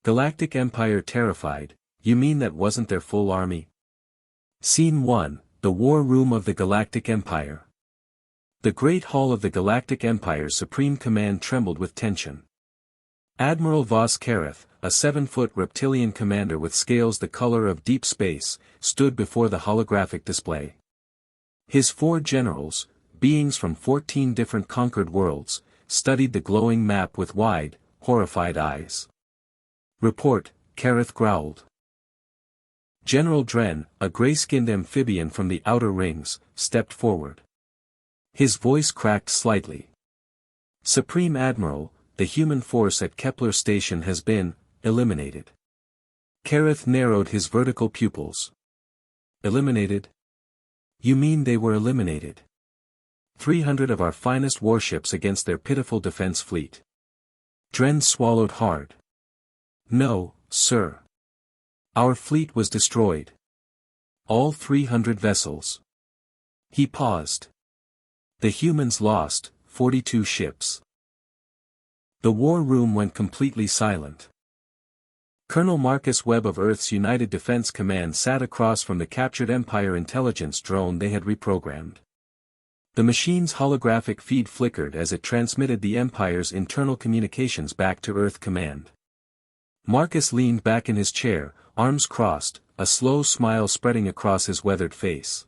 Galactic Empire terrified, you mean that wasn't their full army? Scene 1, The War Room of the Galactic Empire. The Great Hall of the Galactic Empire's Supreme Command trembled with tension. Admiral Vos Kareth, a 7-foot reptilian commander with scales the color of deep space, stood before the holographic display. His 4 generals, beings from 14 different conquered worlds, studied the glowing map with wide, horrified eyes. Report, Kareth growled. General Dren, a gray-skinned amphibian from the outer rings, stepped forward. His voice cracked slightly. Supreme Admiral, the human force at Kepler Station has been eliminated. Kareth narrowed his vertical pupils. Eliminated? You mean they were eliminated? 300 of our finest warships against their pitiful defense fleet. Dren swallowed hard. No, sir. Our fleet was destroyed. All 300 vessels. He paused. The humans lost 42 ships. The war room went completely silent. Colonel Marcus Webb of Earth's United Defense Command sat across from the captured Empire intelligence drone they had reprogrammed. The machine's holographic feed flickered as it transmitted the Empire's internal communications back to Earth Command. Marcus leaned back in his chair, arms crossed, a slow smile spreading across his weathered face.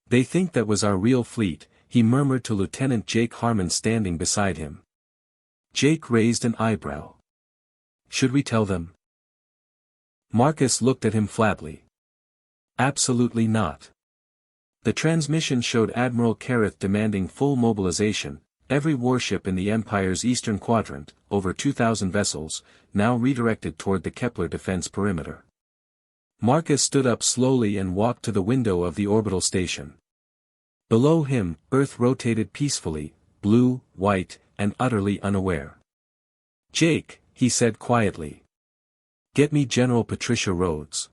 They think that was our real fleet, he murmured to Lieutenant Jake Harmon standing beside him. Jake raised an eyebrow. Should we tell them? Marcus looked at him flatly. Absolutely not. The transmission showed Admiral Kareth demanding full mobilization, every warship in the Empire's eastern quadrant, over 2,000 vessels, now redirected toward the Kepler defense perimeter. Marcus stood up slowly and walked to the window of the orbital station. Below him, Earth rotated peacefully, blue, white, and utterly unaware. Jake, he said quietly. Get me General Patricia Rhodes.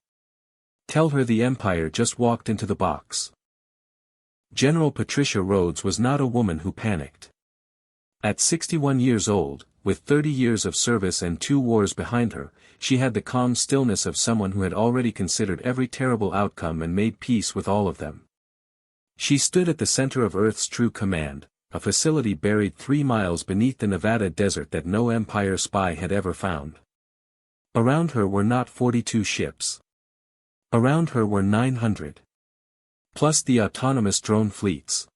Tell her the Empire just walked into the box. General Patricia Rhodes was not a woman who panicked. At 61 years old, with 30 years of service and 2 wars behind her, she had the calm stillness of someone who had already considered every terrible outcome and made peace with all of them. She stood at the center of Earth's true command, a facility buried 3 miles beneath the Nevada desert that no Empire spy had ever found. Around her were not 42 ships. Around her were 900. Plus the autonomous drone fleets.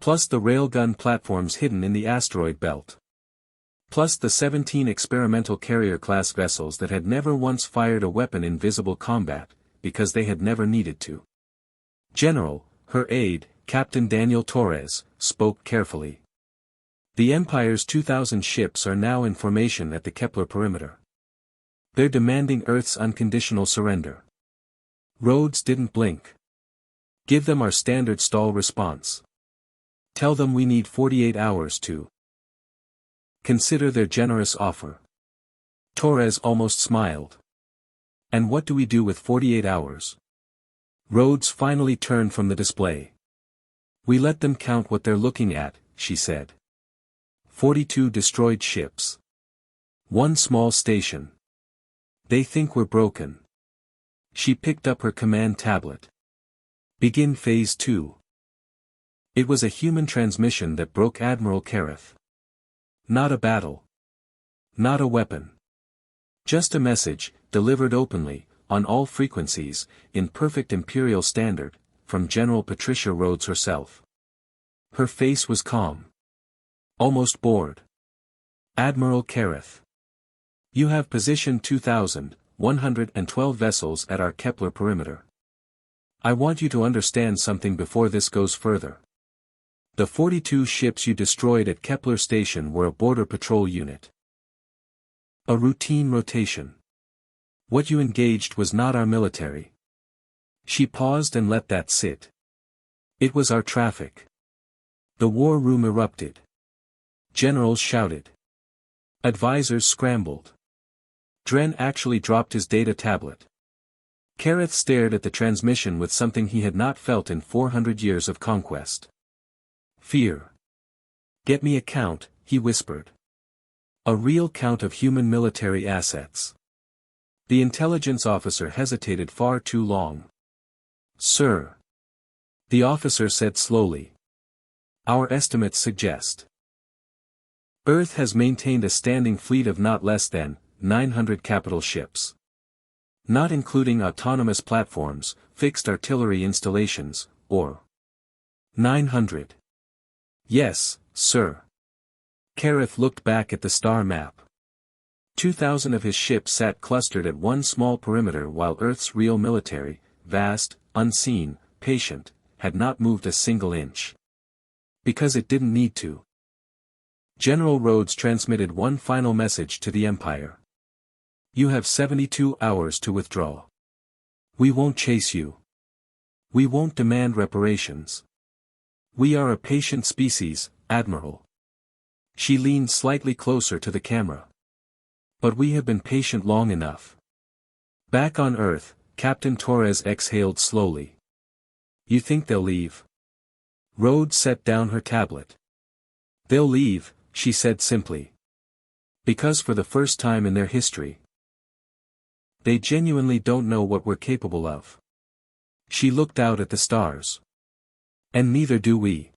Plus the railgun platforms hidden in the asteroid belt. Plus the 17 experimental carrier-class vessels that had never once fired a weapon in visible combat, because they had never needed to. General, her aide, Captain Daniel Torres, spoke carefully. The Empire's 2,000 ships are now in formation at the Kepler perimeter. They're demanding Earth's unconditional surrender. Rhodes didn't blink. Give them our standard stall response. Tell them we need 48 hours to consider their generous offer. Torres almost smiled. And what do we do with 48 hours? Rhodes finally turned from the display. We let them count what they're looking at, she said. 42 destroyed ships. 1 small station. They think we're broken. She picked up her command tablet. Begin Phase 2. It was a human transmission that broke Admiral Kareth. Not a battle. Not a weapon. Just a message, delivered openly, on all frequencies, in perfect Imperial standard, from General Patricia Rhodes herself. Her face was calm. Almost bored. Admiral Kareth. You have positioned 2,112 vessels at our Kepler perimeter. I want you to understand something before this goes further. The 42 ships you destroyed at Kepler Station were a border patrol unit. A routine rotation. What you engaged was not our military. She paused and let that sit. It was our traffic. The war room erupted. Generals shouted. Advisors scrambled. Dren actually dropped his data tablet. Kareth stared at the transmission with something he had not felt in 400 years of conquest. Fear. Get me a count, he whispered. A real count of human military assets. The intelligence officer hesitated far too long. Sir. The officer said slowly. Our estimates suggest. Earth has maintained a standing fleet of not less than 900 capital ships. Not including autonomous platforms, fixed artillery installations, or 900. Yes, sir. Kareth looked back at the star map. 2,000 of his ships sat clustered at one small perimeter while Earth's real military, vast, unseen, patient, had not moved a single inch. Because it didn't need to. General Rhodes transmitted one final message to the Empire. You have 72 hours to withdraw. We won't chase you. We won't demand reparations. We are a patient species, Admiral. She leaned slightly closer to the camera. But we have been patient long enough. Back on Earth, Captain Torres exhaled slowly. You think they'll leave? Rhodes set down her tablet. They'll leave, she said simply. Because for the first time in their history, they genuinely don't know what we're capable of. She looked out at the stars. And neither do we.